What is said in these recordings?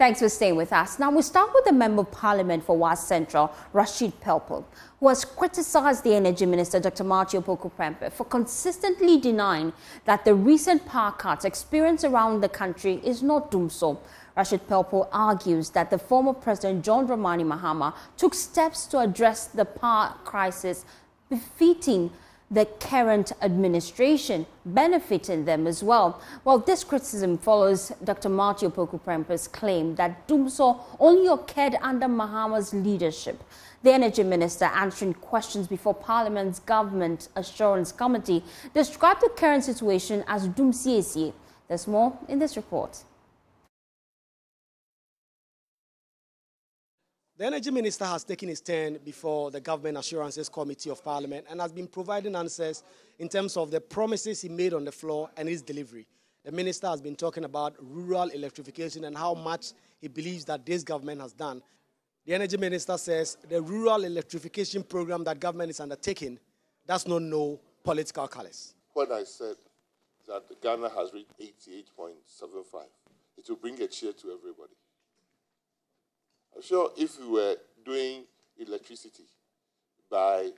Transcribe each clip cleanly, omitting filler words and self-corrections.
Thanks for staying with us. Now, we start with the Member of Parliament for West Central, Rashid Pelpuo, who has criticized the Energy Minister, Dr. Marin for consistently denying that the recent power cuts experienced around the country is not doomsday. Rashid Pelpuo argues that the former President John Dramani Mahama took steps to address the power crisis, befitting the current administration, benefiting them as well. Well, this criticism follows Dr. Marin claim that doomsday only occurred under Mahama's leadership. The Energy Minister, answering questions before Parliament's Government Assurance Committee, described the current situation as doomsday. There's more in this report. The Energy Minister has taken his turn before the Government Assurances Committee of Parliament and has been providing answers in terms of the promises he made on the floor and his delivery. The Minister has been talking about rural electrification and how much he believes that this government has done. The Energy Minister says the rural electrification program that government is undertaking does not know political colors. When I said that Ghana has reached 88.75, it will bring a cheer to everybody. I'm sure if we were doing electricity by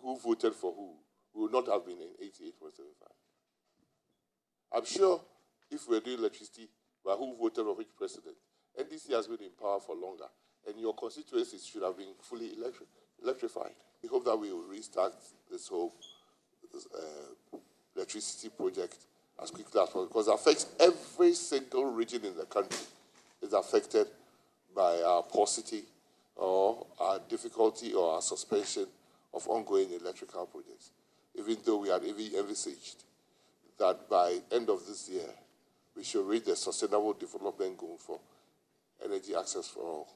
who voted for who, we would not have been in 88.75. I'm sure if we were doing electricity by who voted for which president, NDC has been in power for longer, and your constituencies should have been fully electrified. We hope that we will restart this whole electricity project as quickly as possible, because it affects every single region in the country. It's affected by our paucity or our difficulty or our suspension of ongoing electrical projects, even though we had envisaged that by end of this year, we should reach the sustainable development goal for energy access for all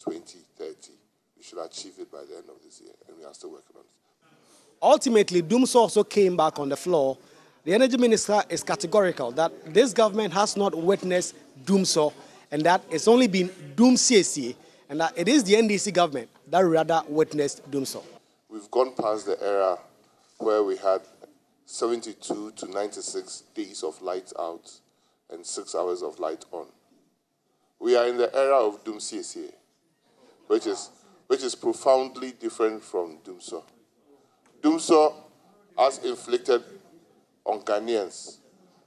2030. We should achieve it by the end of this year, and we are still working on it. Ultimately, doomsday also came back on the floor. The Energy Minister is categorical that this government has not witnessed doomsday, and that it's only been doomsday, and that it is the NDC government that rather witnessed doomsday. We've gone past the era where we had 72 to 96 days of light out and 6 hours of light on. We are in the era of doomsday, which is profoundly different from doomsday. Doomsday, as inflicted on Ghanaians,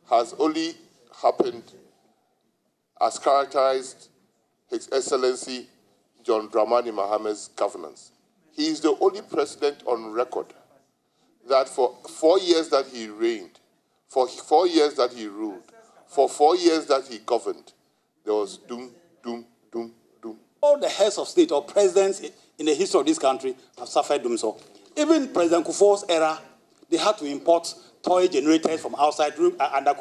has only happened as characterized His Excellency John Dramani Mahama's governance. He is the only president on record that for 4 years that he reigned, for 4 years that he ruled, for 4 years that he governed, there was doom. All the heads of state or presidents in the history of this country have suffered doomsday. Even President Kufuor's era, they had to import toy generators from outside under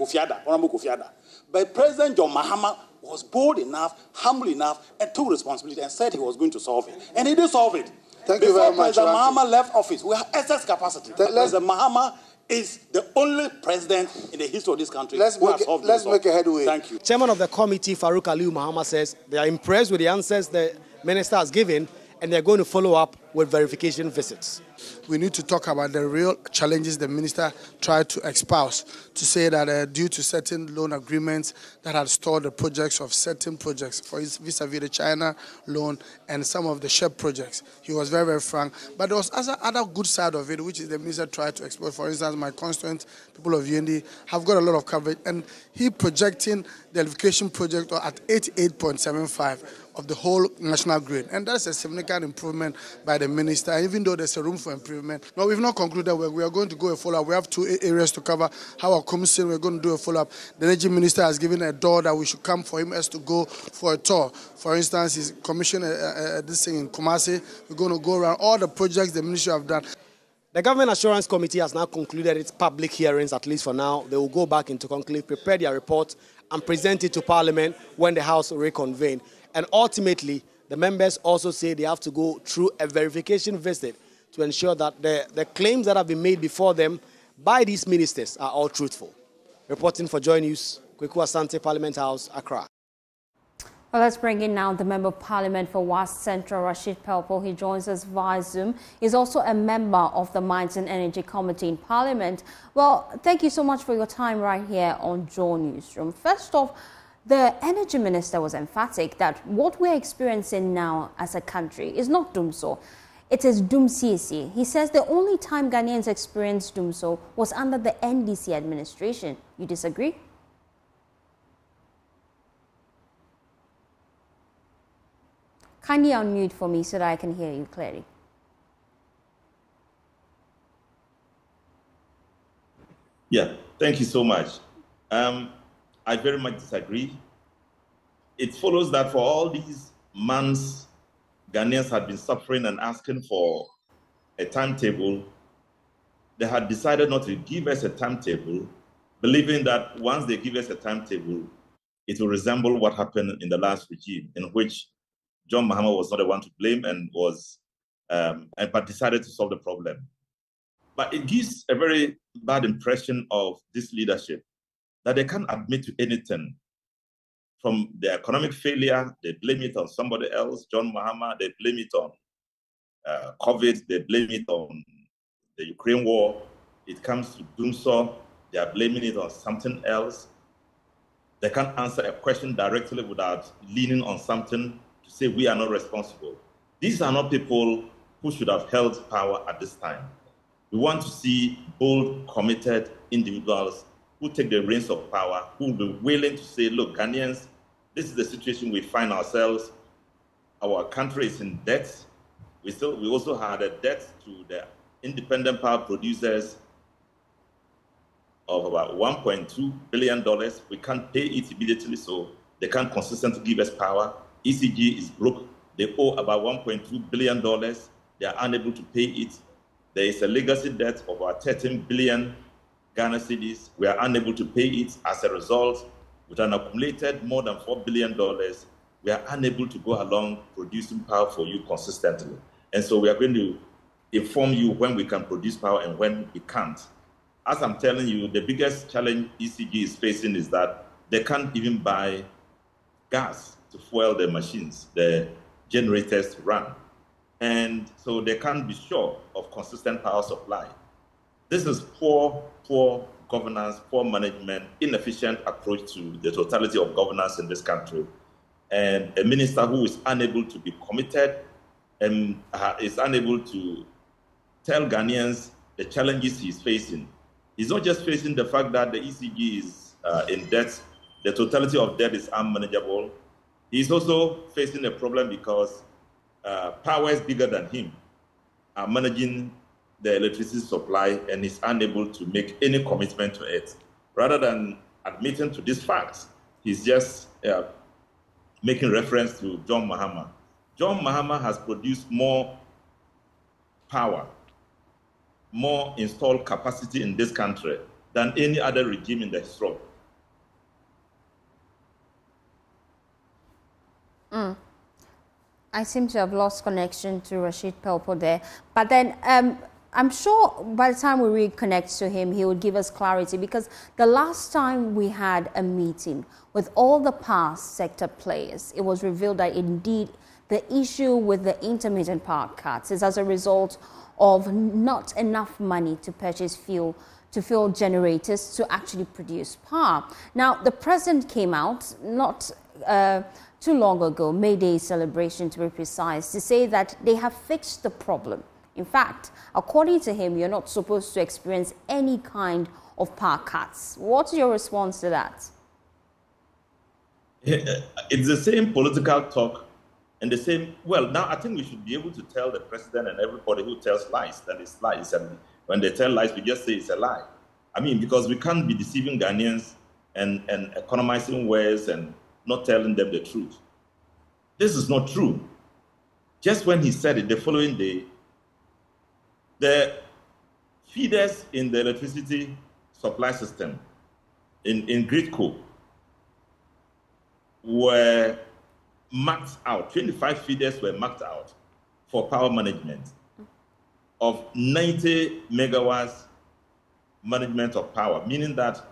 Honorable Kofi Adda. But President John Mahama was bold enough, humble enough, and took responsibility and said he was going to solve it. And he did solve it. Thank you very much. President Mahama left office, we have excess capacity. President Mahama is the only president in the history of this country who has solved it. Let's make a headway. Thank you. Chairman of the committee, Farouk Aliu Mahama, says they are impressed with the answers the minister has given, and they're going to follow up with verification visits. We need to talk about the real challenges the minister tried to espouse, to say that due to certain loan agreements that had stalled the projects of certain projects, for vis-a-vis the China loan and some of the SHEP projects. He was very, very frank. But there was other good side of it, which is the minister tried to exploit. For instance, my constituents, people of UND, have got a lot of coverage, and he projecting the electrification project at 88.75 of the whole national grid. And that's a significant improvement by the minister, even though there's a room for improvement. No, we've not concluded. We are going to go a follow-up. We have 2 areas to cover. How our commission, we're going to do a follow-up. The Energy Minister has given a door that we should come for him as to go for a tour. For instance, he's commissioned this thing in Kumasi. We're going to go around all the projects the ministry have done. The Government Assurance Committee has now concluded its public hearings, at least for now. They will go back into conclave, prepare their report, and present it to Parliament when the House will reconvene. And ultimately, the members also say they have to go through a verification visit to ensure that the claims that have been made before them by these ministers are all truthful. Reporting for Joy News, Kweku Asante, Parliament House, Accra. Well, let's bring in now the Member of Parliament for West Central, Rashid Pelpuo. He joins us via Zoom. He's also a member of the Mines and Energy Committee in Parliament. Well, thank you so much for your time right here on Joy Newsroom. First off, The energy minister was emphatic that what we're experiencing now as a country is not doomsor. It is doomsiesie. He says the only time Ghanaians experienced doomsor was under the NDC administration. You disagree? Kindly unmute for me so that I can hear you clearly. Yeah, thank you so much. I very much disagree. It follows that for all these months, Ghanaians had been suffering and asking for a timetable. They had decided not to give us a timetable, believing that once they give us a timetable, it will resemble what happened in the last regime, in which John Mahama was not the one to blame and but decided to solve the problem. But it gives a very bad impression of this leadership, that they can't admit to anything. From the economic failure, they blame it on somebody else, John Mahama, they blame it on COVID, they blame it on the Ukraine war. It comes to doomsor, they are blaming it on something else. They can't answer a question directly without leaning on something to say we are not responsible. These are not people who should have held power at this time. We want to see bold, committed individuals who take the reins of power, who will be willing to say, look, Ghanaians, this is the situation we find ourselves. Our country is in debt. We also had a debt to the independent power producers of about $1.2 billion. We can't pay it immediately, so they can't consistently give us power. ECG is broke. They owe about $1.2 billion. They are unable to pay it. There is a legacy debt of about 13 billion Ghana cedis. We are unable to pay it. As a result, with an accumulated more than $4 billion, we are unable to go along producing power for you consistently. And so we are going to inform you when we can produce power and when we can't. As I'm telling you, the biggest challenge ECG is facing is that they can't even buy gas to fuel their machines, the generators to run. And so they can't be sure of consistent power supply. This is poor governance, poor management, inefficient approach to the totality of governance in this country. And a minister who is unable to be committed and is unable to tell Ghanaians the challenges he's facing. He's not just facing the fact that the ECG is in debt, the totality of debt is unmanageable. He's also facing a problem because power is bigger than him, managing the electricity supply, and is unable to make any commitment to it. Rather than admitting to these facts, he's just making reference to John Mahama. John Mahama has produced more power, more installed capacity in this country than any other regime in the history. I seem to have lost connection to Rashid Pelpuo there. But then I'm sure by the time we reconnect to him, he would give us clarity, because the last time we had a meeting with all the past sector players, it was revealed that indeed the issue with the intermittent power cuts is as a result of not enough money to purchase fuel, to fuel generators to actually produce power. Now, the president came out not too long ago, May Day celebration to be precise, to say that they have fixed the problem. In fact, according to him, you're not supposed to experience any kind of power cuts. What's your response to that? It's the same political talk and the same, well, now I think we should be able to tell the president and everybody who tells lies that it's lies. And when they tell lies, we just say it's a lie. I mean, because we can't be deceiving Ghanaians and economizing words and not telling them the truth. This is not true. Just when he said it, the following day, the feeders in the electricity supply system in Gridco were marked out. 25 feeders were marked out for power management of 90 megawatts management of power, meaning that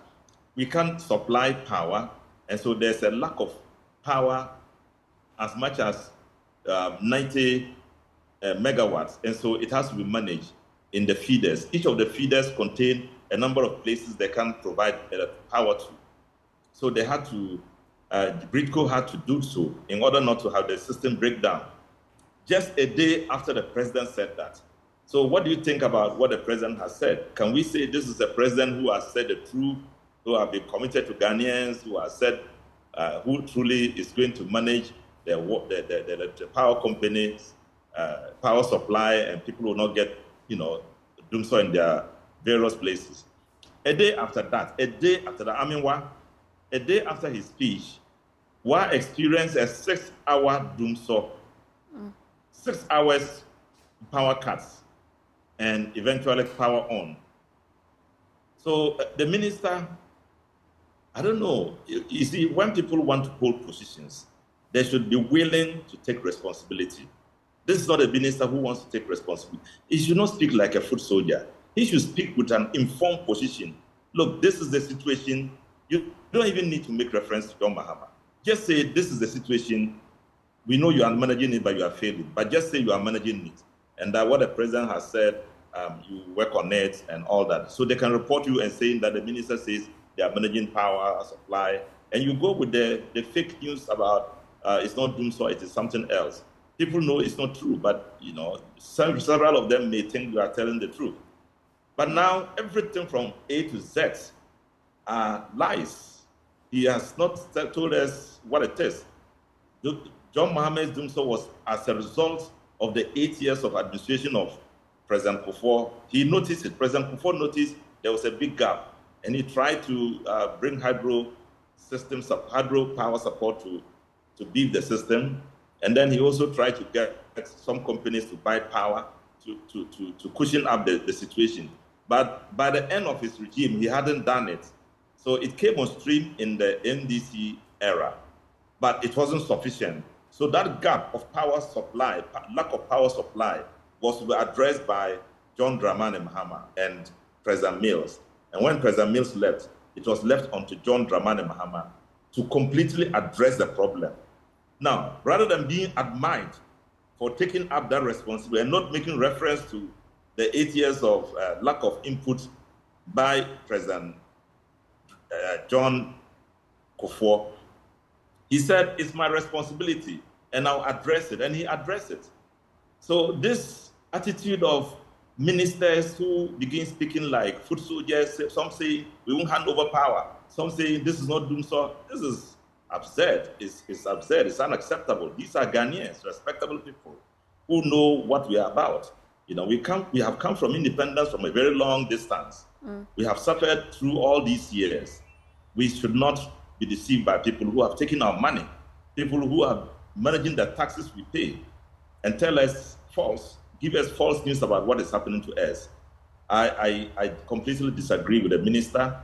we can't supply power, and so there's a lack of power as much as 90 megawatts, and so it has to be managed in the feeders. Each of the feeders contain a number of places they can provide power to. So they had to Britco had to do so in order not to have the system break down. Just a day after the president said that. So what do you think about what the president has said? Can we say this is a president who has said the truth, who have been committed to Ghanaians, who has said who truly is going to manage the power companies, power supply, and people will not get, doomsday in their various places? A day after that, a day after his speech, we experienced a 6-hour doomsday, 6 hours power cuts, and eventually power on. So the minister, I don't know, you see, when people want to hold positions, they should be willing to take responsibility. This is not a minister who wants to take responsibility. He should not speak like a foot soldier. He should speak with an informed position. Look, this is the situation. You don't even need to make reference to John Mahama. Just say, this is the situation. We know you are managing it, but you are failing. But just say you are managing it. And that what the president has said, you work on it and all that. So they can report you and saying that the minister says they are managing power supply. And you go with the fake news about it's not doomsday, it is something else. People know it's not true, but several of them may think you are telling the truth. But now everything from A to Z are lies. He has not told us what it is. John Maham's doomsday was as a result of the 8 years of administration of President Kofi. He noticed it. President Kofi noticed there was a big gap, and he tried to bring hydro power support to beef the system. And then he also tried to get some companies to buy power to cushion up the situation. But by the end of his regime, he hadn't done it. So it came on stream in the NDC era, but it wasn't sufficient. So that gap of power supply, lack of power supply, was to be addressed by John Dramani Mahama and President Mills. And when President Mills left, it was left onto John Dramani Mahama to completely address the problem. Now, rather than being admired for taking up that responsibility and not making reference to the 8 years of lack of input by President John Kofi, he said, it's my responsibility, and I'll address it, and he addressed it. So this attitude of ministers who begin speaking like foot soldiers, some say we won't hand over power, some say this is not doomsday, this is absurd. It's absurd, it's unacceptable. These are Ghanaians, respectable people who know what we are about. We have come from independence from a very long distance. We have suffered through all these years. We should not be deceived by people who have taken our money, people who are managing the taxes we pay, and give us false news about what is happening to us. I completely disagree with the minister.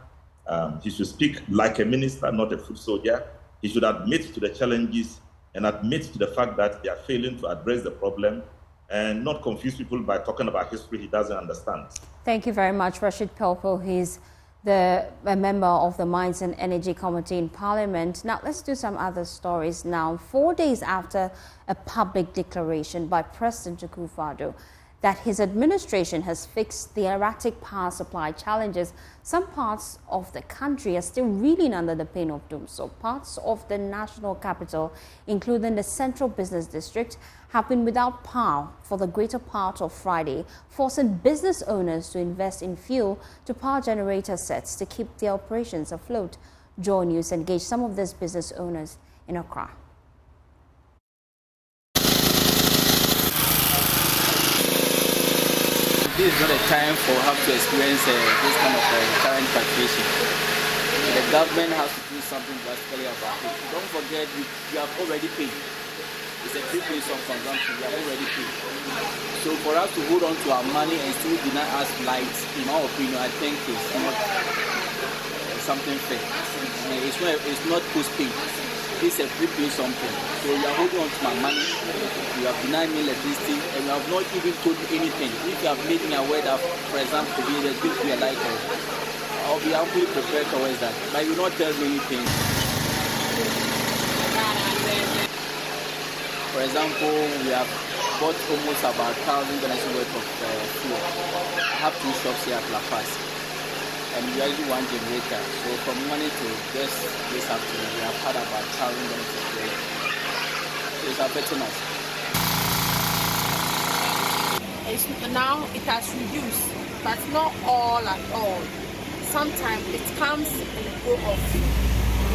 He should speak like a minister, not a foot soldier. He should admit to the challenges and admit to the fact that they are failing to address the problem, and not confuse people by talking about history he doesn't understand. Thank you very much, Rashid Pelpuo. He's a member of the Mines and Energy Committee in Parliament. Now, let's do some other stories now. 4 days after a public declaration by President Akufo-Addo that his administration has fixed the erratic power supply challenges, some parts of the country are still reeling under the pain of doom. So parts of the national capital, including the Central Business District, have been without power for the greater part of Friday, forcing business owners to invest in fuel to power generator sets to keep their operations afloat. Joy News engaged some of these business owners in Accra. This is not a time for us to experience this kind of current fluctuation. The government has to do something drastically about it. Don't forget, we have already paid. It's a prepaid of consumption. We have already paid. So for us to hold on to our money and still deny us light, in my opinion, I think it's not something fair. It's not post-paid. It's a prepaid something. So you are holding on to my money, you have denied me electricity, and you have not even told me anything. If you have made me aware that, for example, today there's going to be a light off, I'll be amply prepared towards that. But you will not tell me anything. For example, we have bought almost about 1,000 dollars worth of fuel. I have 2 shops here at La Paz. and we only one generator. So from morning to this afternoon, we have had about 1,000 dollars of work. So it's affecting us. Now it has reduced, but not all at all. Sometimes it comes in a go of.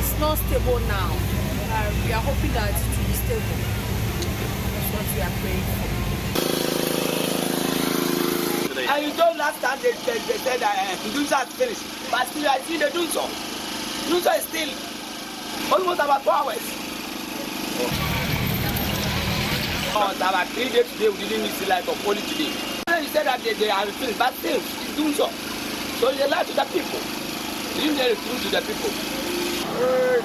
It's not stable now. We are hoping that it will be stable. That's what we are praying for. And you told last time they said that Dunsa has finished, but still I see the Dunsa. Dunsa is still almost about 4 hours. Oh, about 3 days today we didn't miss the light of only today. Then you said that they have finished, but still it's Dunsa. So you lie to the people. You didn't tell the truth to the people.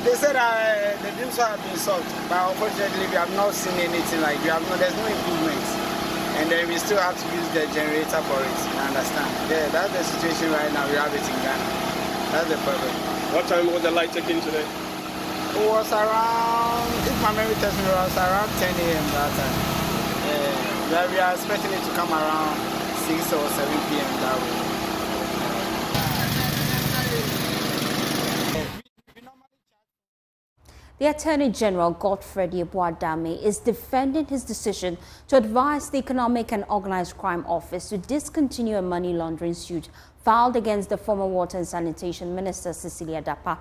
They said the Dunsa have been solved, but unfortunately we have not seen anything like there's no improvement. And then we still have to use the generator for it, you understand? Yeah, that's the situation right now, we have it in Ghana. That's the problem. What time was the light taken today? It was around, if my memory tells me, it was around 10 a.m. that time. We are expecting it to come around 6 or 7 p.m. that way. The Attorney General, Godfrey Ibraham, is defending his decision to advise the Economic and Organized Crime Office to discontinue a money laundering suit filed against the former Water and Sanitation Minister, Cecilia Dapa.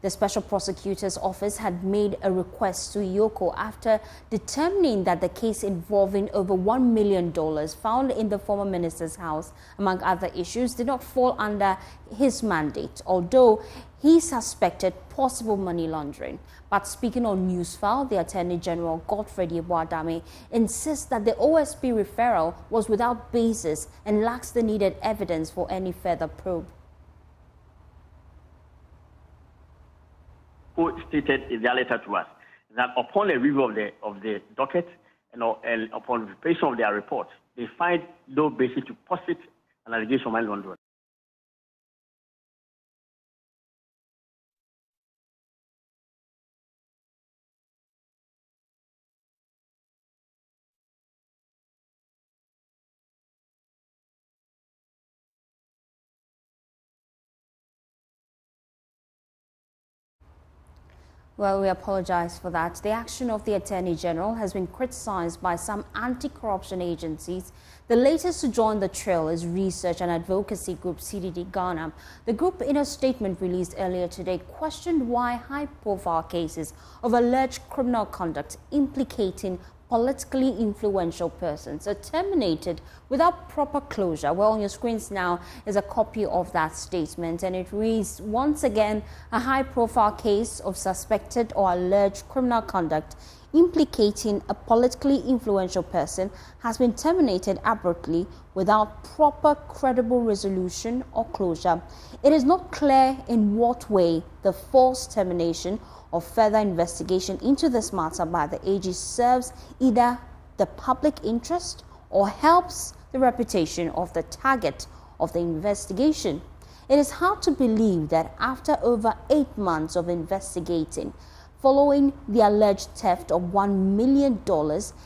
The Special Prosecutor's Office had made a request to Yoko after determining that the case involving over $1 million found in the former minister's house, among other issues, did not fall under his mandate, although he suspected possible money laundering. But speaking on Newsfile, the Attorney General, Godfrey Ibraham, insists that the OSP referral was without basis and lacks the needed evidence for any further probe. Who stated in their letter to us that upon a review of the docket and upon preparation of their report, they find no basis to posit an allegation of money laundering. Well, we apologize for that. The action of the Attorney General has been criticized by some anti-corruption agencies. The latest to join the trail is research and advocacy group CDD Ghana. The group, in a statement released earlier today, questioned why high-profile cases of alleged criminal conduct implicating politically influential persons are terminated without proper closure. Well, on your screens now is a copy of that statement, and it reads, once again, a high-profile case of suspected or alleged criminal conduct implicating a politically influential person has been terminated abruptly without proper credible resolution or closure. It is not clear in what way the forced termination of further investigation into this matter by the AG serves either the public interest or helps the reputation of the target of the investigation. It is hard to believe that after over 8 months of investigating, following the alleged theft of $1 million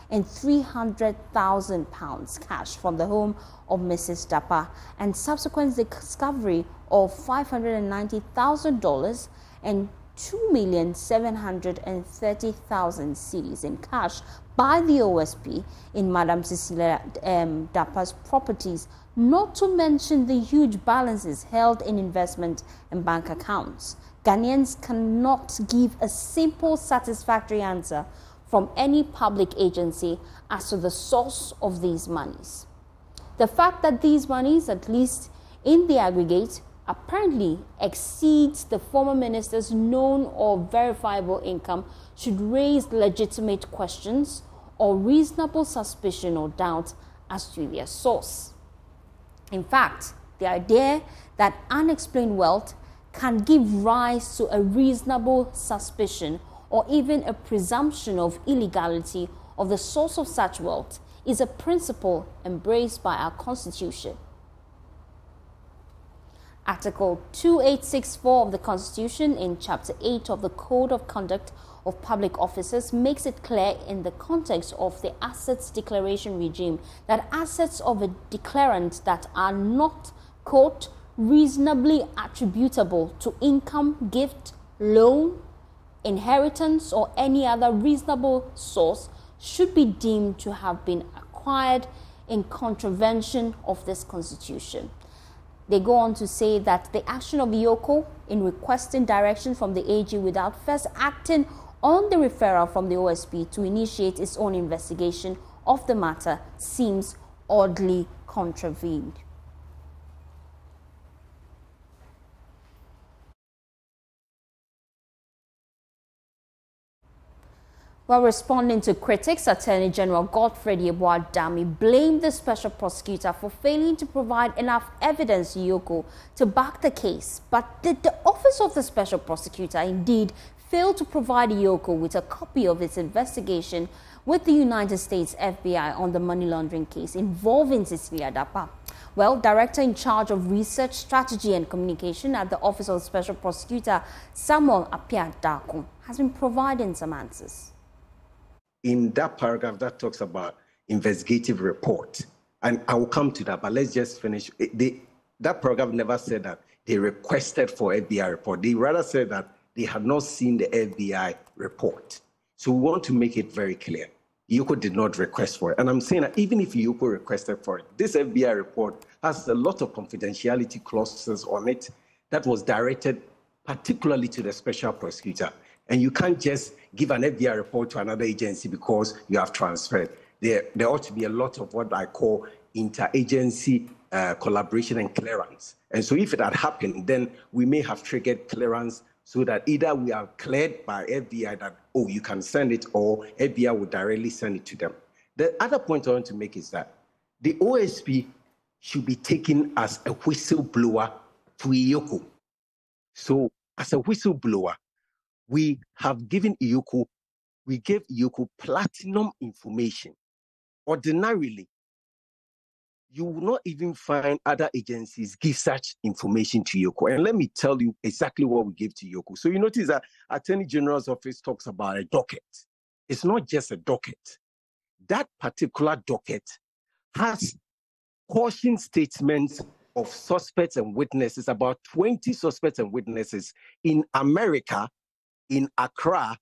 and £300,000 cash from the home of Mrs. Dapa and subsequent discovery of $590,000 and 2,730,000 cedis in cash by the OSP in Madam Cecilia Dapa's properties, not to mention the huge balances held in investment and bank accounts. Ghanaians cannot give a simple, satisfactory answer from any public agency as to the source of these monies. The fact that these monies, at least in the aggregate, apparently exceeds the former minister's known or verifiable income should raise legitimate questions or reasonable suspicion or doubt as to their source. In fact, the idea that unexplained wealth can give rise to a reasonable suspicion or even a presumption of illegality of the source of such wealth is a principle embraced by our Constitution. Article 2864 of the Constitution in Chapter 8 of the Code of Conduct of Public Officers makes it clear in the context of the assets declaration regime that assets of a declarant that are not, quote, reasonably attributable to income, gift, loan, inheritance, or any other reasonable source should be deemed to have been acquired in contravention of this constitution. They go on to say that the action of IOCO in requesting direction from the AG without first acting on the referral from the OSP to initiate its own investigation of the matter seems oddly contravened. While responding to critics, Attorney General Godfred Yeboah-Dami blamed the special prosecutor for failing to provide enough evidence to IOCO to back the case. But did the Office of the Special Prosecutor indeed fail to provide IOCO with a copy of its investigation with the United States FBI on the money laundering case involving Cecilia Dapa? Well, Director in charge of Research, Strategy and Communication at the Office of the Special Prosecutor, Samuel Appiah-Darko, has been providing some answers. In that paragraph that talks about investigative report, and I will come to that, but let's just finish. That paragraph never said that they requested for FBI report. They rather said that they had not seen the FBI report. So we want to make it very clear. IOCO did not request for it. And I'm saying that even if IOCO requested for it, this FBI report has a lot of confidentiality clauses on it that was directed particularly to the special prosecutor. And you can't just give an FBI report to another agency because you have transferred. There ought to be a lot of what I call interagency collaboration and clearance. And so if it had happened, then we may have triggered clearance so that either we are cleared by FBI that, oh, you can send it, or FBI would directly send it to them. The other point I want to make is that the OSP should be taken as a whistleblower to IOCO. So as a whistleblower, we have given IOCO, we gave IOCO platinum information. Ordinarily, you will not even find other agencies give such information to IOCO. And let me tell you exactly what we gave to IOCO. So you notice that Attorney General's office talks about a docket. It's not just a docket. That particular docket has caution statements of suspects and witnesses, about 20 suspects and witnesses in America, in Accra,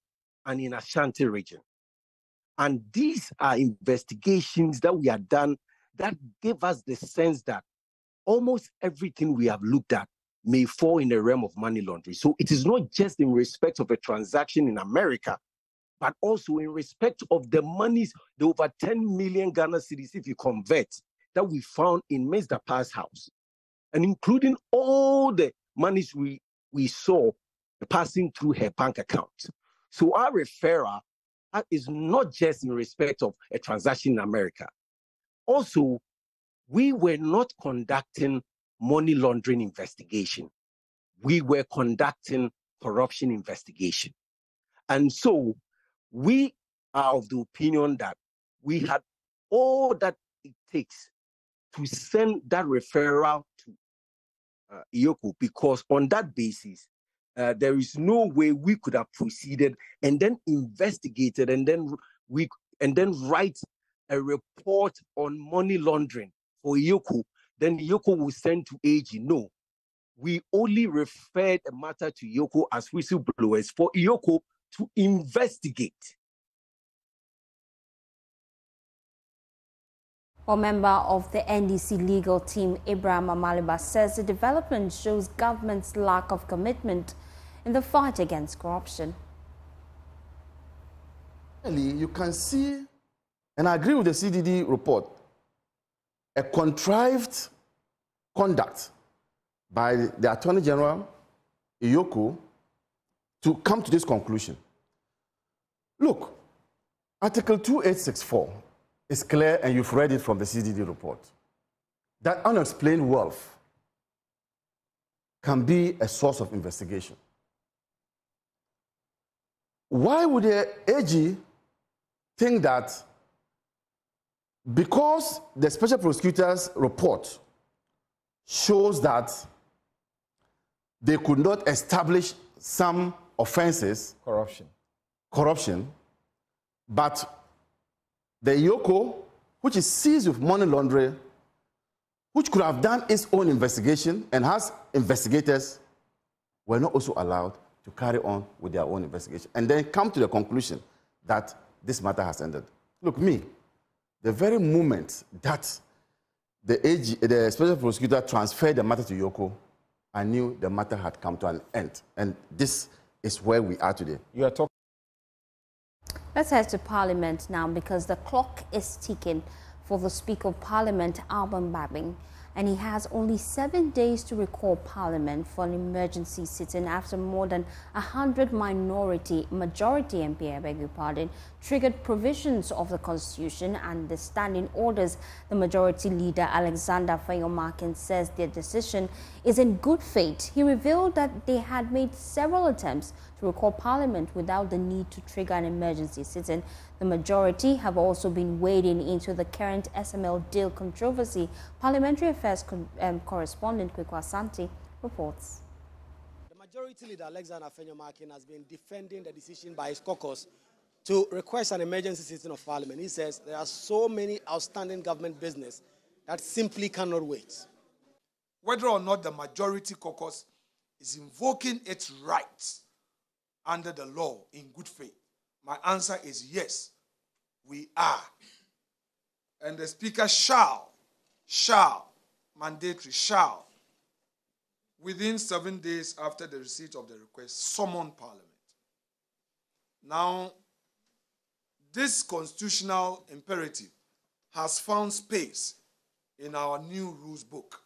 and in Ashanti region. And these are investigations that we have done that give us the sense that almost everything we have looked at may fall in the realm of money laundering. So it is not just in respect of a transaction in America, but also in respect of the monies, the over 10 million Ghana cedis, if you convert, that we found in Ms. Dapa's house, and including all the monies we saw passing through her bank account. So our referral is not just in respect of a transaction in America. Also, we were not conducting money laundering investigation. We were conducting corruption investigation. And so we are of the opinion that we had all that it takes to send that referral to IOCO, because on that basis, there is no way we could have proceeded and then investigated and then write a report on money laundering for IOCO. Then IOCO will send to AG. No, we only referred a matter to IOCO as whistleblowers for IOCO to investigate. A member of the NDC legal team, Ibraham Amala, says the development shows government's lack of commitment in the fight against corruption. You can see, and I agree with the CDD report, a contrived conduct by the Attorney General, IOCO, to come to this conclusion. Look, Article 2864 is clear, and you've read it from the CDD report, that unexplained wealth can be a source of investigation. Why would the AG think that because the special prosecutor's report shows that they could not establish some offenses, corruption, but the IOCO, which is seized with money laundering, which could have done its own investigation and has investigators, were not also allowed to carry on with their own investigation and then come to the conclusion that this matter has ended. Look, the very moment that the special prosecutor transferred the matter to Yoko, I knew the matter had come to an end. And this is where we are today. You are talking. Let's head to Parliament now, because the clock is ticking for the Speaker of Parliament, Marin, and he has only 7 days to recall Parliament for an emergency sitting after more than 100 majority MP, triggered provisions of the Constitution and the standing orders. The Majority Leader, Alexander Feyomakin, says their decision is in good faith. He revealed that they had made several attempts to recall Parliament without the need to trigger an emergency sitting. The majority have also been wading into the current SML deal controversy. Parliamentary Affairs correspondent Kweku Asante reports. The Majority Leader Alexander Feyomakin has been defending the decision by his caucus to request an emergency sitting of Parliament. He says there are so many outstanding government business that simply cannot wait. Whether or not the Majority Caucus is invoking its rights under the law in good faith, my answer is yes, we are. And the Speaker shall, within 7 days after the receipt of the request, summon Parliament. Now, this constitutional imperative has found space in our new rules book.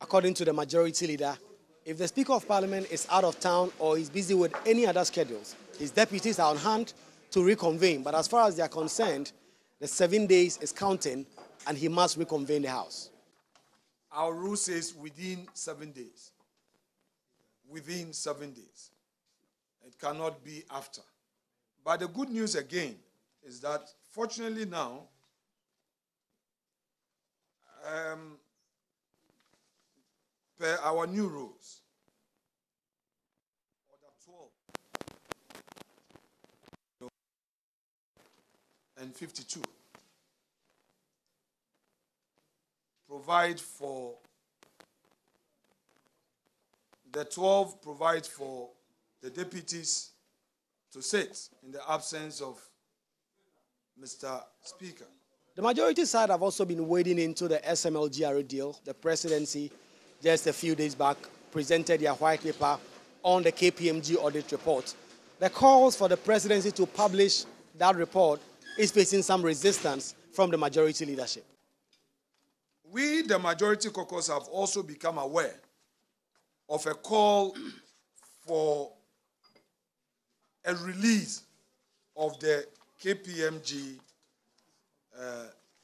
According to the Majority Leader, if the Speaker of Parliament is out of town or is busy with any other schedules, his deputies are on hand to reconvene. But as far as they are concerned, the 7 days is counting and he must reconvene the House. Our rule says within 7 days. Within 7 days. It cannot be after. But the good news again is that fortunately now, per our new rules, Order 12 and 52 provide for, the 12 provide for the deputies to sit in the absence of Mr. Speaker. The majority side have also been wading into the SML-GRA deal. The presidency, just a few days back, presented their white paper on the KPMG audit report. The calls for the presidency to publish that report is facing some resistance from the majority leadership. We, the Majority Caucus, have also become aware of a call for a release of the KPMG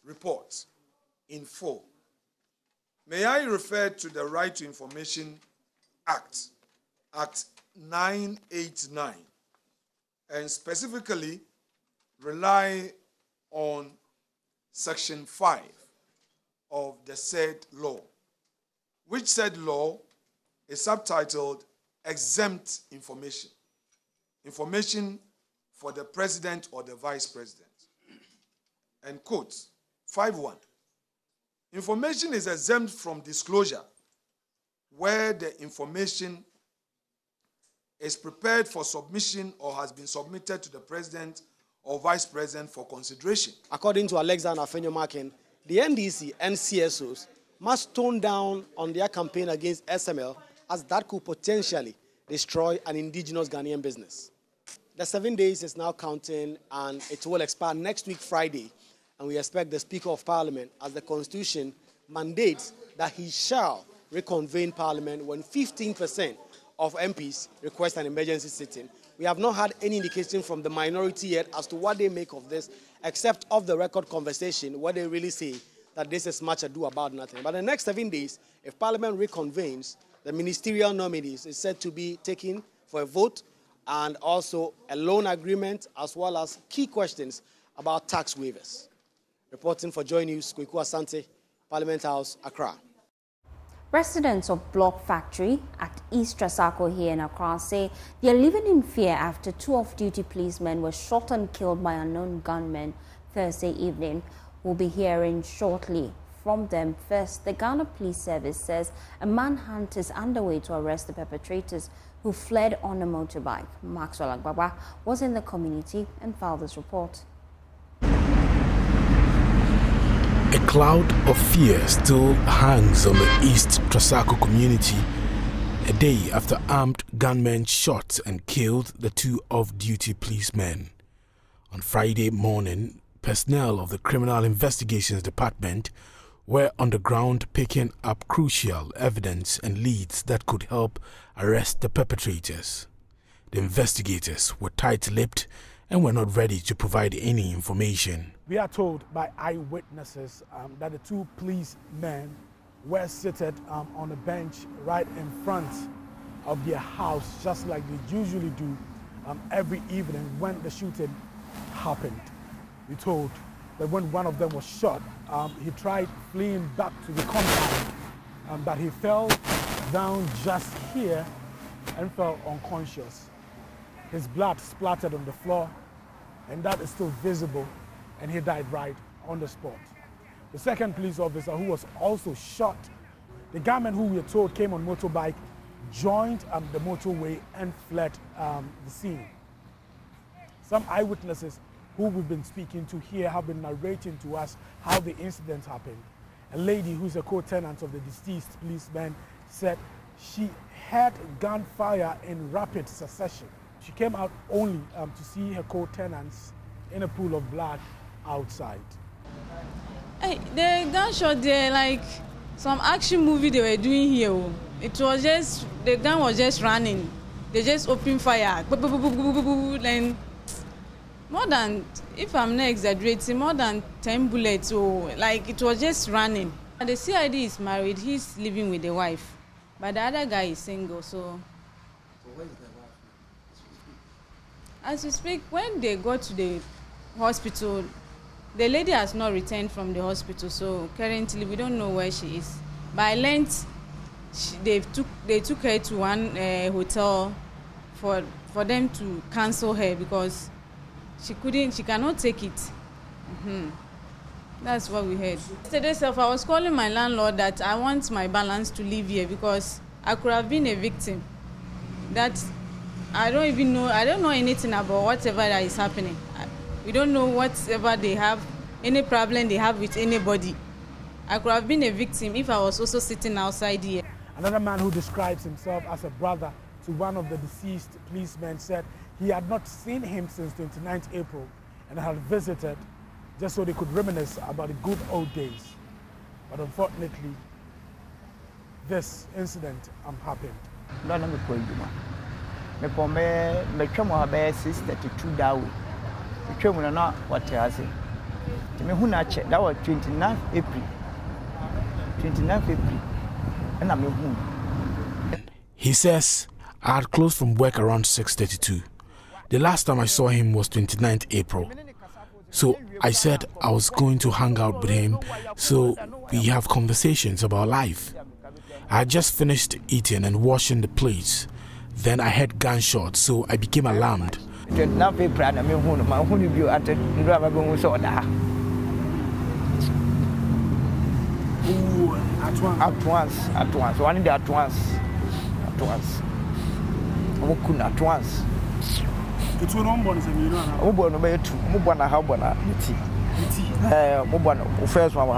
reports in full. May I refer to the Right to Information Act, Act 989, and specifically rely on Section 5 of the said law, which said law is subtitled Exempt Information. Information for the President or the Vice President. And quote, 5.1. Information is exempt from disclosure where the information is prepared for submission or has been submitted to the President or Vice President for consideration. According to Alexander Feyomakin, the NDC and CSOs must tone down on their campaign against SML, as that could potentially destroy an indigenous Ghanaian business. The 7 days is now counting and it will expire next week, Friday. And we expect the Speaker of Parliament, as the Constitution mandates, that he shall reconvene Parliament when 15% of MPs request an emergency sitting. We have not had any indication from the minority yet as to what they make of this, except off the record conversation where they really say that this is much ado about nothing. But the next 7 days, if Parliament reconvenes, the ministerial nominees is said to be taken for a vote, and also a loan agreement, as well as key questions about tax waivers. Reporting for Joy News, Kweku Asante, Parliament House, Accra. Residents of Block Factory at East Trasacco here in Accra say they are living in fear after 2 off-duty policemen were shot and killed by unknown gunmen Thursday evening. We'll be hearing shortly from them. First, the Ghana Police Service says a manhunt is underway to arrest the perpetrators who fled on a motorbike. Maxwell Agbaba was in the community and filed this report. A cloud of fear still hangs on the East Trasacco community a day after armed gunmen shot and killed the two off-duty policemen. On Friday morning, personnel of the Criminal Investigations Department were on the ground picking up crucial evidence and leads that could help arrest the perpetrators. The investigators were tight-lipped and were not ready to provide any information. We are told by eyewitnesses that the two policemen were seated on a bench right in front of their house, just like they usually do every evening when the shooting happened. We told that when one of them was shot, he tried fleeing back to the compound, but he fell down just here and fell unconscious. His blood splattered on the floor, and that is still visible, and he died right on the spot. The second police officer, who was also shot, the gunman who we are told came on motorbike, joined the motorway and fled the scene. Some eyewitnesses who we've been speaking to here have been narrating to us how the incident happened. A lady who's a co-tenant of the deceased policeman said she heard gunfire in rapid succession. She came out only to see her co-tenants in a pool of blood outside. Hey, the gunshot there, like some action movie they were doing here. It was just, the gun was just running. They just opened fire. Then more than, if I'm not exaggerating, more than 10 bullets. So like it was just running. And the CID is married. He's living with the wife, but the other guy is single. So where's the wife? As you speak, when they got to the hospital, the lady has not returned from the hospital, so currently we don't know where she is. By length, they took her to one hotel for them to cancel her because she cannot take it. That's what we heard. Yesterday, I was calling my landlord that I want my balance to leave here because I could have been a victim. That I don't know anything about whatever that is happening. We don't know whatever they have, any problem they have with anybody. I could have been a victim if I was also sitting outside here. Another man who describes himself as a brother to one of the deceased policemen said he had not seen him since 29th April and had visited just so they could reminisce about the good old days. But unfortunately, this incident happened. Me po me twam ha be 632 dawe. Me twam na what ase. Me hu na che that was 29th April. 29th April. And me hu. He says, I had closed from work around 6:32. The last time I saw him was 29th April. So I said I was going to hang out with him so we have conversations about life. I had just finished eating and washing the plates. Then I heard gunshots, so I became alarmed. At once. One day at once. At once. It's one on is a million. First one,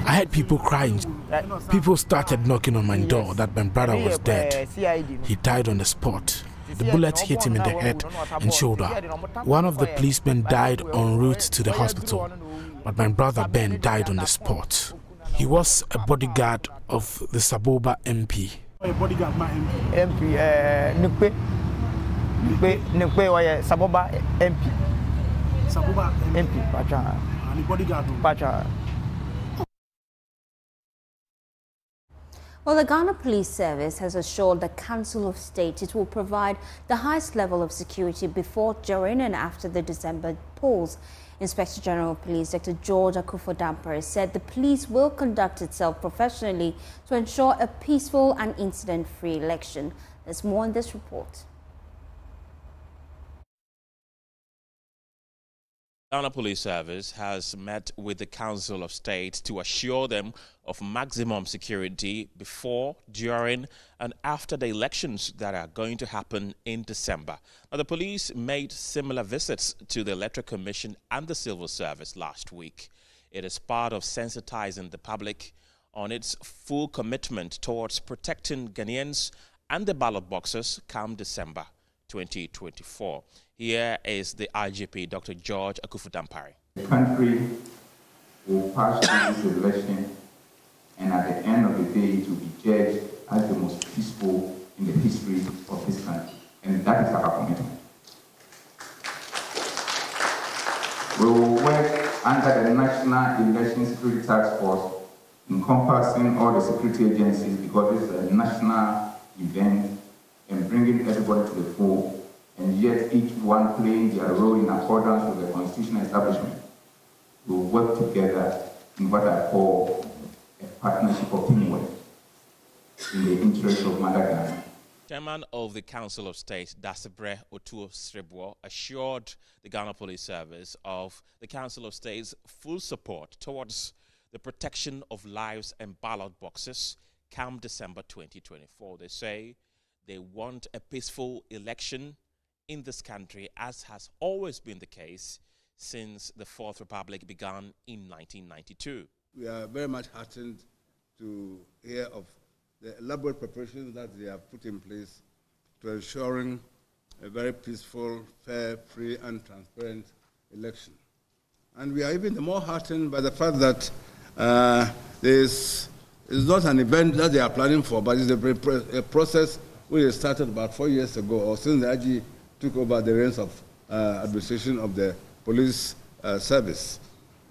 I heard people crying. People started knocking on my door that my brother was dead. He died on the spot. The bullets hit him in the head and shoulder. One of the policemen died en route to the hospital, but my brother Ben died on the spot. He was a bodyguard of the Saboba MP. A bodyguard, my MP, Nukwe, Saboba MP. Saboba MP, Pacha. And the bodyguard, Pacha. Well, the Ghana Police Service has assured the Council of State it will provide the highest level of security before, during and after the December polls. Inspector General of Police Dr. George Akufo-Dampare said the police will conduct itself professionally to ensure a peaceful and incident-free election. There's more in this report. Ghana Police Service has met with the Council of State to assure them of maximum security before, during and after the elections that are going to happen in December. Now, the police made similar visits to the Electoral Commission and the Civil Service last week. It is part of sensitizing the public on its full commitment towards protecting Ghanaians and the ballot boxes come December 2024. Here is the IGP, Dr. George Akufu-Dampare. The country will pass through this election, and at the end of the day, it will be judged as the most peaceful in the history of this country. And that is our commitment. We will work under the National Election Security Task Force, encompassing all the security agencies, because this is a national event and bringing everybody to the fore, and yet each one playing their role in accordance with the constitutional establishment. We will work together in what I call a partnership of teamwork in the interest of Mother Ghana. Chairman of the Council of State, Dasebre Otuo-Srebwo, assured the Ghana Police Service of the Council of State's full support towards the protection of lives and ballot boxes come December 2024. They say they want a peaceful election in this country, as has always been the case since the Fourth Republic began in 1992. We are very much heartened to hear of the elaborate preparations that they have put in place to ensuring a very peaceful, fair, free and transparent election. And we are even more heartened by the fact that this is not an event that they are planning for, but it's a process which started about 4 years ago, or since the IG took over the reins of administration of the police service,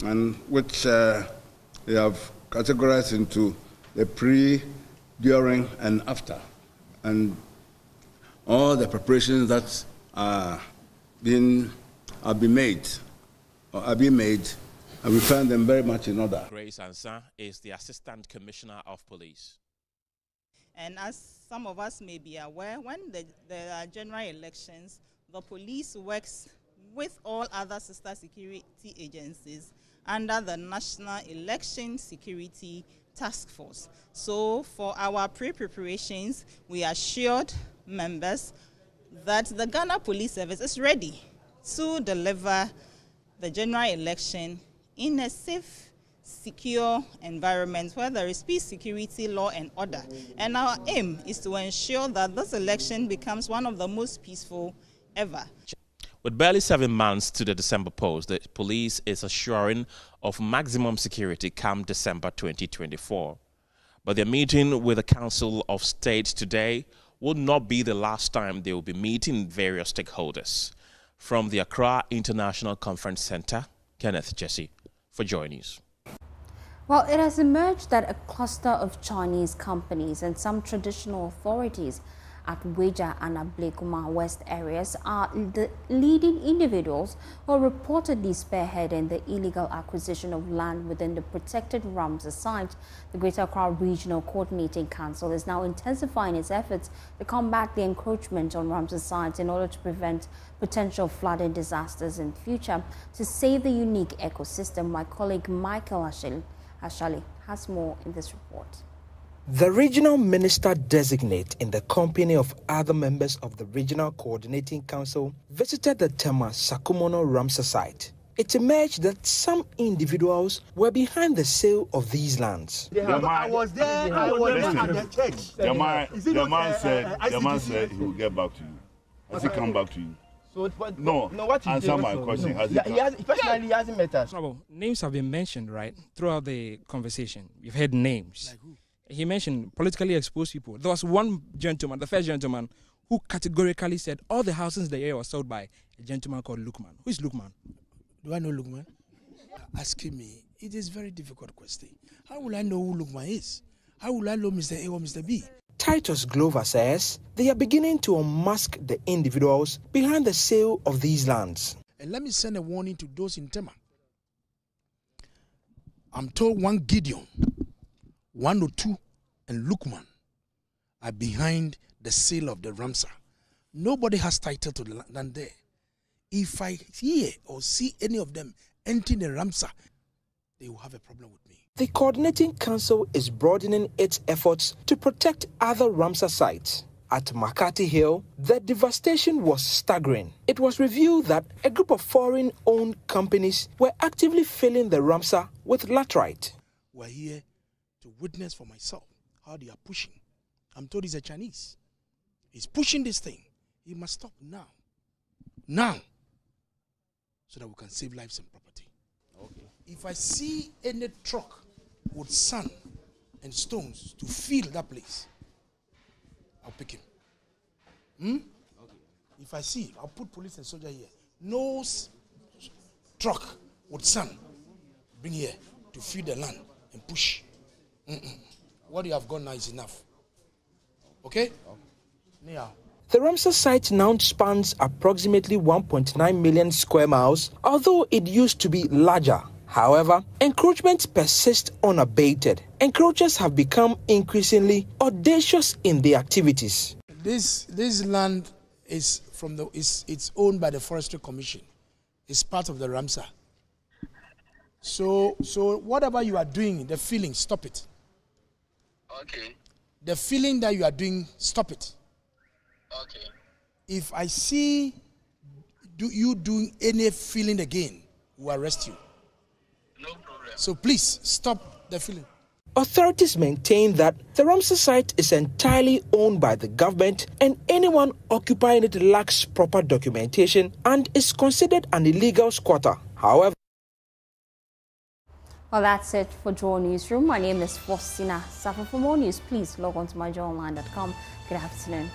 and which they have categorized into the pre, during, and after. And all the preparations that are being made, and we find them very much in order. Grace Ansa is the Assistant Commissioner of Police. And as some of us may be aware, when there are general elections, the police works with all other sister security agencies under the National Election Security Task Force. So for our pre-preparations, we assured members that the Ghana Police Service is ready to deliver the general election in a safe, secure environment where there is peace, security, law and order. And our aim is to ensure that this election becomes one of the most peaceful ever. With barely 7 months to the December polls, the police is assuring of maximum security come December 2024. But their meeting with the Council of State today will not be the last time they will be meeting various stakeholders. From the Accra International Conference Center, Kenneth Jesse for Joy News. Well, it has emerged that a cluster of Chinese companies and some traditional authorities at Weja and Ablekuma West areas are the leading individuals who are reportedly spearheading the illegal acquisition of land within the protected Ramsar site. The Greater Accra Regional Coordinating Council is now intensifying its efforts to combat the encroachment on Ramsar sites in order to prevent potential flooding disasters in future. To save the unique ecosystem, my colleague Michael Ashali has more in this report. The regional minister-designate, in the company of other members of the Regional Coordinating Council, visited the Tema Sakumono Ramsar site. It emerged that some individuals were behind the sale of these lands. I was there at the church. The man said he will get back to you. Has he come back to you? So, what answer my question. Personally, he hasn't met us. Names have been mentioned, right, throughout the conversation. You've heard names. Like who? He mentioned politically exposed people. There was one gentleman, the first gentleman, who categorically said all the houses in the area were sold by a gentleman called Lukman. Who is Lukman? Do I know Lukman? Asking me, it is a very difficult question. How will I know who Lukman is? How will I know Mr. A or Mr. B? Titus Glover says they are beginning to unmask the individuals behind the sale of these lands. And let me send a warning to those in Tema. I'm told one Gideon, 102 and Lukman are behind the sale of the Ramsar. Nobody has title to the land there. If I hear or see any of them entering the Ramsar, they will have a problem with me. The Coordinating Council is broadening its efforts to protect other Ramsar sites. At Makati Hill, the devastation was staggering. It was revealed that a group of foreign-owned companies were actively filling the Ramsar with laterite. We're here to witness for myself how they are pushing. I'm told he's a Chinese. He's pushing this thing. He must stop now. Now. So that we can save lives and property. Okay. If I see any truck with sand and stones to fill that place, I'll pick him. Okay. If I see, I'll put police and soldier here. No truck with sand, bring here to fill the land and push. What you have got now is enough. Okay? Yeah. The Ramsar site now spans approximately 1.9 million square miles, although it used to be larger. However, encroachments persist unabated. Encroachers have become increasingly audacious in their activities. This land is it's owned by the Forestry Commission. It's part of the Ramsar. So whatever you are doing, the filling, stop it. Okay. The filling that you are doing, stop it. Okay. If I see you doing any filling again, we'll arrest you. No problem. So please stop the filling. Authorities maintain that the Ramsar site is entirely owned by the government and anyone occupying it lacks proper documentation and is considered an illegal squatter. However, well, that's it for Joy Newsroom. My name is Faustina Safa. For more news, please log on to myjoyonline.com. Good afternoon.